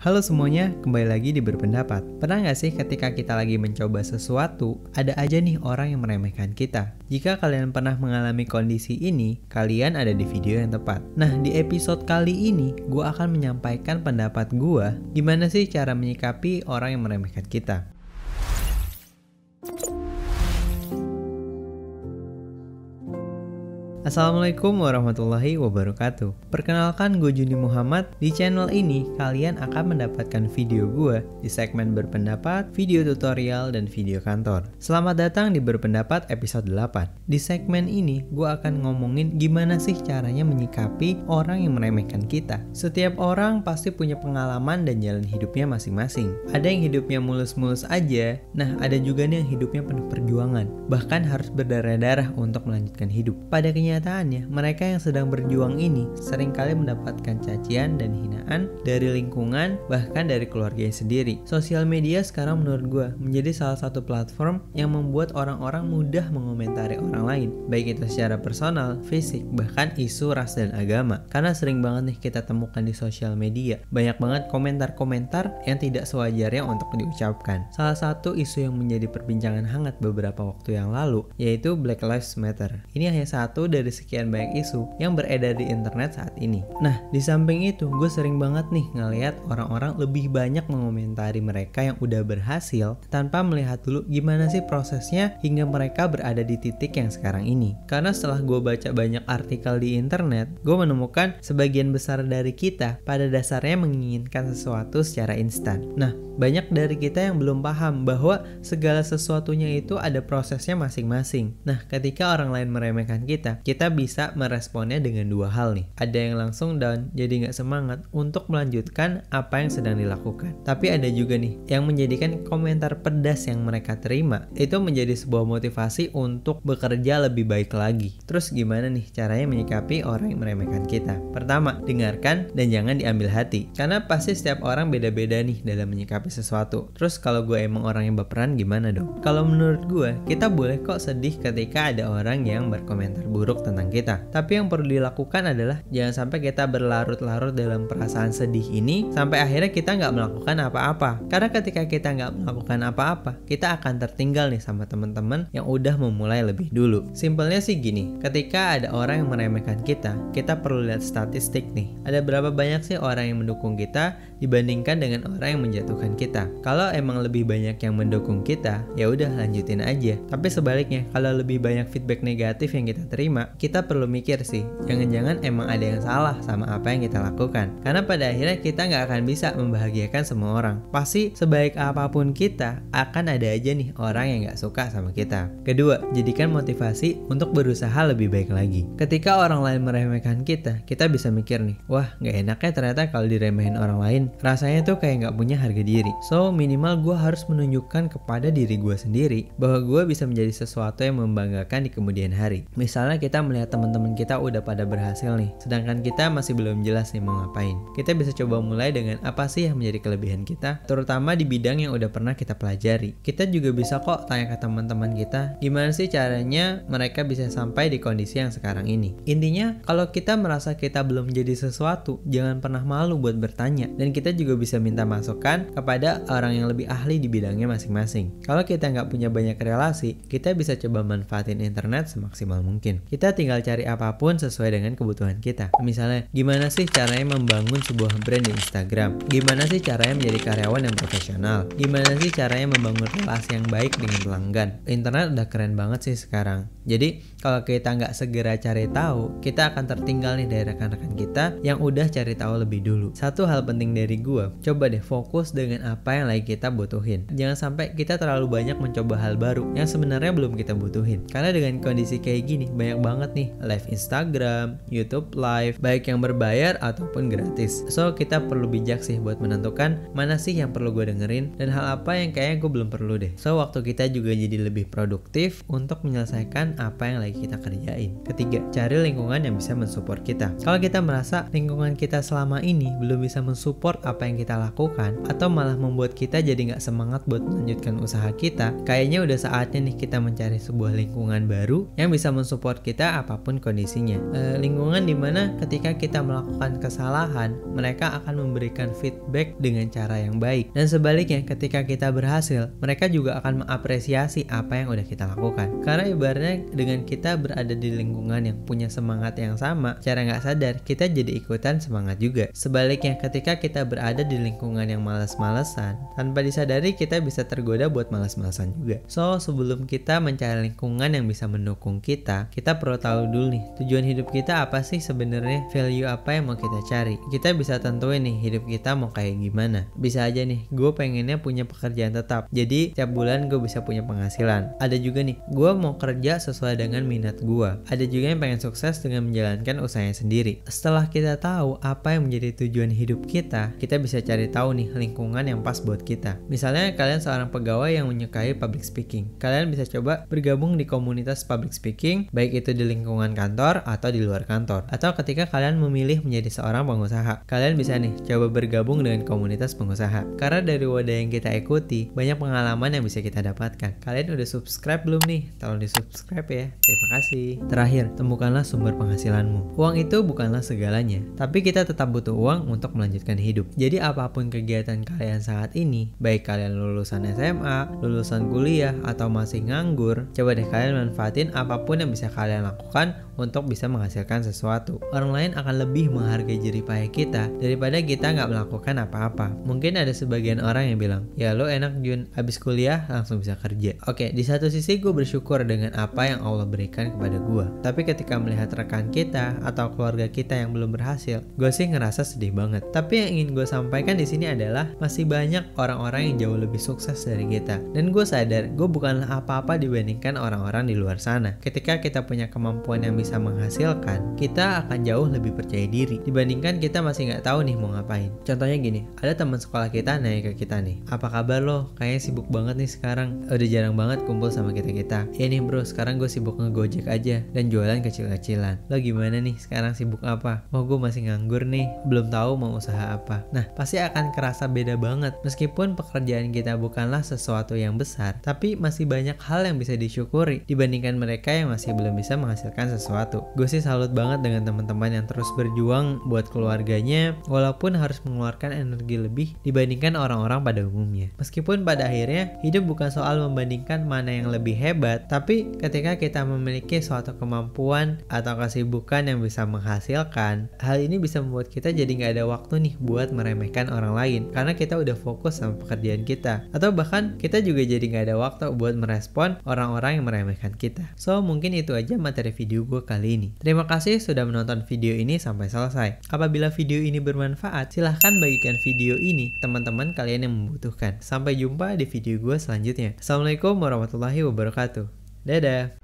Halo semuanya, kembali lagi di Berpendapat. Pernah nggak sih ketika kita lagi mencoba sesuatu, ada aja nih orang yang meremehkan kita? Jika kalian pernah mengalami kondisi ini, kalian ada di video yang tepat. Nah, di episode kali ini, gue akan menyampaikan pendapat gue, gimana sih cara menyikapi orang yang meremehkan kita. Assalamualaikum warahmatullahi wabarakatuh. Perkenalkan, gue Juni Muhammad. Di channel ini kalian akan mendapatkan video gue di segmen berpendapat, video tutorial, dan video kantor. Selamat datang di Berpendapat episode 8. Di segmen ini gue akan ngomongin gimana sih caranya menyikapi orang yang meremehkan kita. Setiap orang pasti punya pengalaman dan jalan hidupnya masing-masing. Ada yang hidupnya mulus-mulus aja, nah ada juga nih yang hidupnya penuh perjuangan, bahkan harus berdarah-darah untuk melanjutkan hidup. Pada kenyataannya, mereka yang sedang berjuang ini seringkali mendapatkan cacian dan hinaan dari lingkungan, bahkan dari keluarganya sendiri. Sosial media sekarang menurut gue menjadi salah satu platform yang membuat orang-orang mudah mengomentari orang lain, baik itu secara personal, fisik, bahkan isu ras dan agama. Karena sering banget nih kita temukan di sosial media, banyak banget komentar-komentar yang tidak sewajarnya untuk diucapkan. Salah satu isu yang menjadi perbincangan hangat beberapa waktu yang lalu, yaitu Black Lives Matter. Ini hanya satu dari sekian banyak isu yang beredar di internet saat ini. Nah, di samping itu, gue sering banget nih ngelihat orang-orang lebih banyak mengomentari mereka yang udah berhasil tanpa melihat dulu gimana sih prosesnya hingga mereka berada di titik yang sekarang ini. Karena setelah gue baca banyak artikel di internet, gue menemukan sebagian besar dari kita pada dasarnya menginginkan sesuatu secara instan. Nah, banyak dari kita yang belum paham bahwa segala sesuatunya itu ada prosesnya masing-masing. Nah, ketika orang lain meremehkan kita bisa meresponnya dengan dua hal nih. Ada yang langsung down, jadi nggak semangat untuk melanjutkan apa yang sedang dilakukan. Tapi ada juga nih yang menjadikan komentar pedas yang mereka terima itu menjadi sebuah motivasi untuk bekerja lebih baik lagi. Terus gimana nih caranya menyikapi orang yang meremehkan kita? Pertama, dengarkan dan jangan diambil hati. Karena pasti setiap orang beda-beda nih dalam menyikapi sesuatu. Terus kalau gue emang orang yang baperan gimana dong? Kalau menurut gue, kita boleh kok sedih ketika ada orang yang berkomentar buruk tentang kita. Tapi yang perlu dilakukan adalah jangan sampai kita berlarut-larut dalam perasaan sedih ini sampai akhirnya kita nggak melakukan apa-apa. Karena ketika kita nggak melakukan apa-apa, kita akan tertinggal nih sama teman-teman yang udah memulai lebih dulu. Simpelnya sih gini, ketika ada orang yang meremehkan kita perlu lihat statistik nih. Ada berapa banyak sih orang yang mendukung kita dibandingkan dengan orang yang menjatuhkan kita. Kalau emang lebih banyak yang mendukung kita, ya udah lanjutin aja. Tapi sebaliknya, kalau lebih banyak feedback negatif yang kita terima, kita perlu mikir sih, jangan-jangan emang ada yang salah sama apa yang kita lakukan. Karena pada akhirnya kita nggak akan bisa membahagiakan semua orang. Pasti sebaik apapun kita, akan ada aja nih orang yang nggak suka sama kita. Kedua, jadikan motivasi untuk berusaha lebih baik lagi. Ketika orang lain meremehkan kita bisa mikir nih, wah nggak enak ya ternyata kalau diremehin orang lain. Rasanya tuh kayak nggak punya harga diri. So, minimal gue harus menunjukkan kepada diri gue sendiri bahwa gue bisa menjadi sesuatu yang membanggakan di kemudian hari. Misalnya kita melihat teman-teman kita udah pada berhasil nih, sedangkan kita masih belum jelas nih mau ngapain. Kita bisa coba mulai dengan apa sih yang menjadi kelebihan kita, terutama di bidang yang udah pernah kita pelajari. Kita juga bisa kok tanya ke teman-teman kita, gimana sih caranya mereka bisa sampai di kondisi yang sekarang ini. Intinya, kalau kita merasa kita belum menjadi sesuatu, jangan pernah malu buat bertanya. Dan kita juga bisa minta masukan kepada orang yang lebih ahli di bidangnya masing-masing. Kalau kita nggak punya banyak relasi, kita bisa coba manfaatin internet semaksimal mungkin. Kita tinggal cari apapun sesuai dengan kebutuhan kita. Misalnya, gimana sih caranya membangun sebuah brand di Instagram? Gimana sih caranya menjadi karyawan yang profesional? Gimana sih caranya membangun relasi yang baik dengan pelanggan? Internet udah keren banget sih sekarang. Jadi, kalau kita nggak segera cari tahu, kita akan tertinggal nih dari rekan-rekan kita yang udah cari tahu lebih dulu. Satu hal penting dari gue, coba deh fokus dengan apa yang lagi kita butuhin. Jangan sampai kita terlalu banyak mencoba hal baru yang sebenarnya belum kita butuhin. Karena dengan kondisi kayak gini, banyak banget nih live Instagram, YouTube live, baik yang berbayar ataupun gratis. So, kita perlu bijak sih buat menentukan mana sih yang perlu gue dengerin dan hal apa yang kayaknya gue belum perlu deh. So, waktu kita juga jadi lebih produktif untuk menyelesaikan apa yang lagi kita kerjain. Ketiga, cari lingkungan yang bisa mensupport kita. Kalau kita merasa lingkungan kita selama ini belum bisa mensupport apa yang kita lakukan, atau malah membuat kita jadi nggak semangat buat melanjutkan usaha kita, kayaknya udah saatnya nih kita mencari sebuah lingkungan baru yang bisa mensupport kita kita apapun kondisinya. Lingkungan dimana ketika kita melakukan kesalahan, mereka akan memberikan feedback dengan cara yang baik. Dan sebaliknya, ketika kita berhasil, mereka juga akan mengapresiasi apa yang udah kita lakukan. Karena ibaratnya dengan kita berada di lingkungan yang punya semangat yang sama, secara nggak sadar kita jadi ikutan semangat juga. Sebaliknya, ketika kita berada di lingkungan yang malas-malesan, tanpa disadari kita bisa tergoda buat malas-malesan juga. So, sebelum kita mencari lingkungan yang bisa mendukung kita perlu tahu dulu nih, tujuan hidup kita apa sih sebenarnya, value apa yang mau kita cari. Kita bisa tentuin nih hidup kita mau kayak gimana. Bisa aja nih, gue pengennya punya pekerjaan tetap, jadi tiap bulan gue bisa punya penghasilan. Ada juga nih, gue mau kerja sesuai dengan minat gue. Ada juga yang pengen sukses dengan menjalankan usahanya sendiri. Setelah kita tahu apa yang menjadi tujuan hidup kita bisa cari tahu nih lingkungan yang pas buat kita. Misalnya kalian seorang pegawai yang menyukai public speaking, kalian bisa coba bergabung di komunitas public speaking, baik itu di lingkungan kantor atau di luar kantor. Atau ketika kalian memilih menjadi seorang pengusaha, kalian bisa nih coba bergabung dengan komunitas pengusaha. Karena dari wadah yang kita ikuti, banyak pengalaman yang bisa kita dapatkan. Kalian udah subscribe belum nih? Tolong di subscribe ya. Terima kasih. Terakhir, temukanlah sumber penghasilanmu. Uang itu bukanlah segalanya, tapi kita tetap butuh uang untuk melanjutkan hidup. Jadi apapun kegiatan kalian saat ini, baik kalian lulusan SMA, lulusan kuliah, atau masih nganggur, coba deh kalian manfaatin apapun yang bisa kalian lakukan untuk bisa menghasilkan sesuatu. Orang lain akan lebih menghargai jerih payah kita daripada kita nggak melakukan apa-apa. Mungkin ada sebagian orang yang bilang, ya lo enak Jun, abis kuliah langsung bisa kerja. Oke, di satu sisi gue bersyukur dengan apa yang Allah berikan kepada gue. Tapi ketika melihat rekan kita atau keluarga kita yang belum berhasil, gue sih ngerasa sedih banget. Tapi yang ingin gue sampaikan di sini adalah masih banyak orang-orang yang jauh lebih sukses dari kita. Dan gue sadar, gue bukanlah apa-apa dibandingkan orang-orang di luar sana. Ketika kita punya kemampuan yang bisa menghasilkan, kita akan jauh lebih percaya diri dibandingkan kita masih nggak tahu nih mau ngapain. Contohnya gini, ada teman sekolah kita nanya ke kita nih, apa kabar lo? Kayaknya sibuk banget nih sekarang. Udah jarang banget kumpul sama kita-kita. Ya nih bro, sekarang gue sibuk ngegojek aja dan jualan kecil-kecilan. Lo gimana nih? Sekarang sibuk apa? Oh, gue masih nganggur nih, belum tahu mau usaha apa. Nah, pasti akan kerasa beda banget. Meskipun pekerjaan kita bukanlah sesuatu yang besar, tapi masih banyak hal yang bisa disyukuri dibandingkan mereka yang masih belum bisa menghasilkan sesuatu. Gue sih salut banget dengan teman-teman yang terus berjuang buat keluarganya, walaupun harus mengeluarkan energi lebih dibandingkan orang-orang pada umumnya. Meskipun pada akhirnya, hidup bukan soal membandingkan mana yang lebih hebat, tapi ketika kita memiliki suatu kemampuan atau kesibukan yang bisa menghasilkan, hal ini bisa membuat kita jadi nggak ada waktu nih buat meremehkan orang lain, karena kita udah fokus sama pekerjaan kita. Atau bahkan kita juga jadi nggak ada waktu buat merespon orang-orang yang meremehkan kita. So, mungkin itu aja materi video gue kali ini. Terima kasih sudah menonton video ini sampai selesai. Apabila video ini bermanfaat, silahkan bagikan video ini ke teman-teman kalian yang membutuhkan. Sampai jumpa di video gue selanjutnya. Assalamualaikum warahmatullahi wabarakatuh. Dadah.